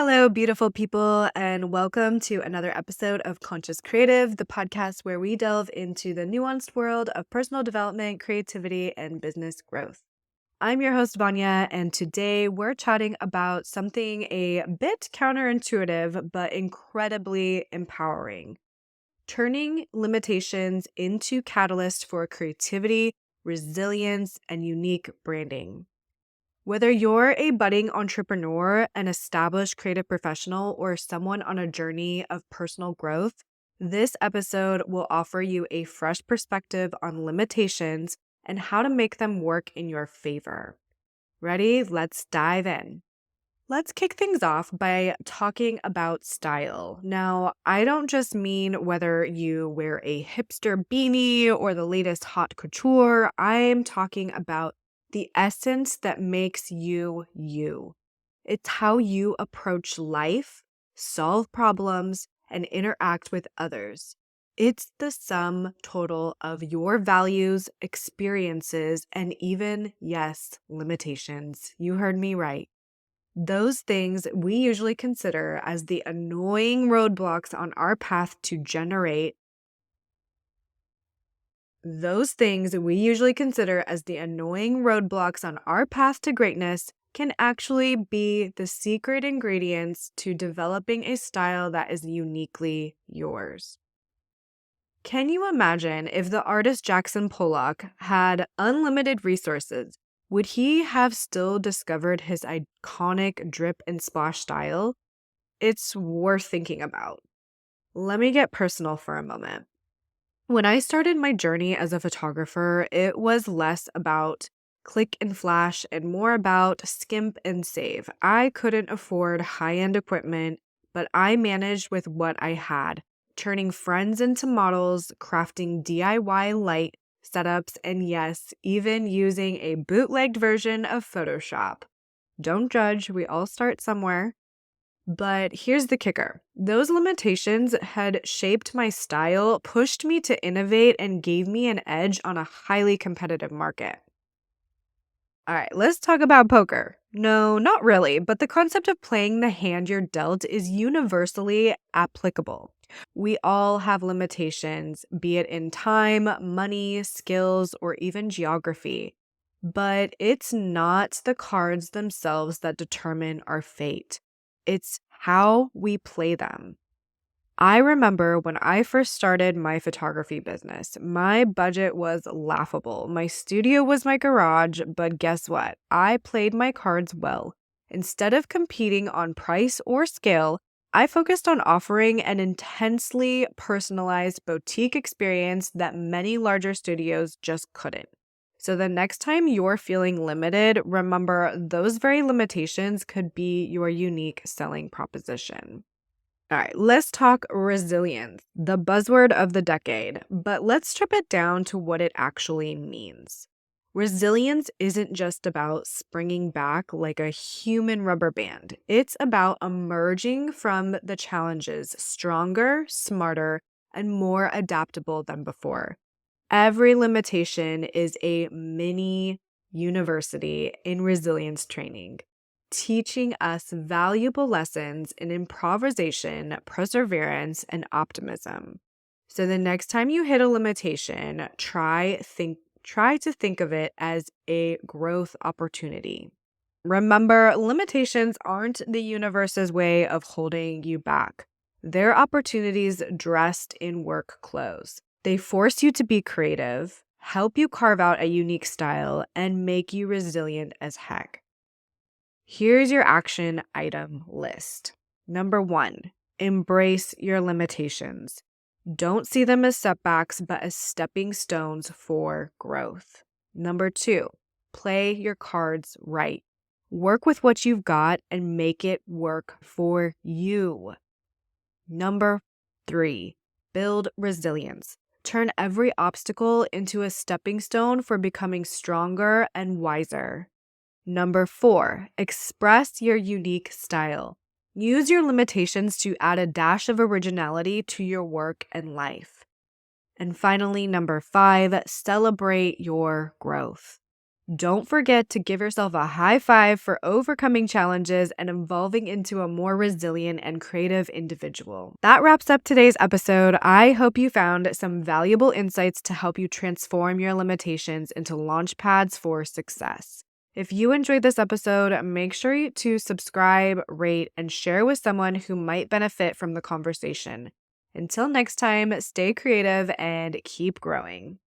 Hello, beautiful people, and welcome to another episode of Conscious Creative, the podcast where we delve into the nuanced world of personal development, creativity, and business growth. I'm your host, Vanya, and today we're chatting about something a bit counterintuitive, but incredibly empowering: turning limitations into catalysts for creativity, resilience, and unique branding. Whether you're a budding entrepreneur, an established creative professional, or someone on a journey of personal growth, this episode will offer you a fresh perspective on limitations and how to make them work in your favor. Ready? Let's dive in. Let's kick things off by talking about style. Now, I don't just mean whether you wear a hipster beanie or the latest haute couture. I'm talking about the essence that makes you you. It's how you approach life, solve problems, and interact with others. It's the sum total of your values, experiences, and even, yes, limitations. You heard me right. Those things we usually consider as the annoying roadblocks on our path to generate Those things we usually consider as the annoying roadblocks on our path to greatness can actually be the secret ingredients to developing a style that is uniquely yours. Can you imagine if the artist Jackson Pollock had unlimited resources? Would he have still discovered his iconic drip and splash style? It's worth thinking about. Let me get personal for a moment. When I started my journey as a photographer, it was less about click and flash and more about skimp and save. I couldn't afford high-end equipment, but I managed with what I had, turning friends into models, crafting DIY light setups, and yes, even using a bootlegged version of Photoshop. Don't judge, we all start somewhere. But here's the kicker. Those limitations had shaped my style, pushed me to innovate, and gave me an edge on a highly competitive market. All right, let's talk about poker. No, not really, but the concept of playing the hand you're dealt is universally applicable. We all have limitations, be it in time, money, skills, or even geography. But it's not the cards themselves that determine our fate. It's how we play them. I remember when I first started my photography business, my budget was laughable. My studio was my garage, but guess what? I played my cards well. Instead of competing on price or scale, I focused on offering an intensely personalized boutique experience that many larger studios just couldn't. So the next time you're feeling limited, remember those very limitations could be your unique selling proposition. All right, let's talk resilience, the buzzword of the decade, but let's strip it down to what it actually means. Resilience isn't just about springing back like a human rubber band. It's about emerging from the challenges stronger, smarter, and more adaptable than before. Every limitation is a mini university in resilience training, teaching us valuable lessons in improvisation, perseverance, and optimism. So the next time you hit a limitation, try to think of it as a growth opportunity. Remember, limitations aren't the universe's way of holding you back. They're opportunities dressed in work clothes. They force you to be creative, help you carve out a unique style, and make you resilient as heck. Here's your action item list. Number 1, embrace your limitations. Don't see them as setbacks, but as stepping stones for growth. Number 2, play your cards right. Work with what you've got and make it work for you. Number 3, build resilience. Turn every obstacle into a stepping stone for becoming stronger and wiser. Number 4, express your unique style. Use your limitations to add a dash of originality to your work and life. And finally, number 5, celebrate your growth. Don't forget to give yourself a high five for overcoming challenges and evolving into a more resilient and creative individual. That wraps up today's episode. I hope you found some valuable insights to help you transform your limitations into launch pads for success. If you enjoyed this episode, make sure to subscribe, rate, and share with someone who might benefit from the conversation. Until next time, stay creative and keep growing.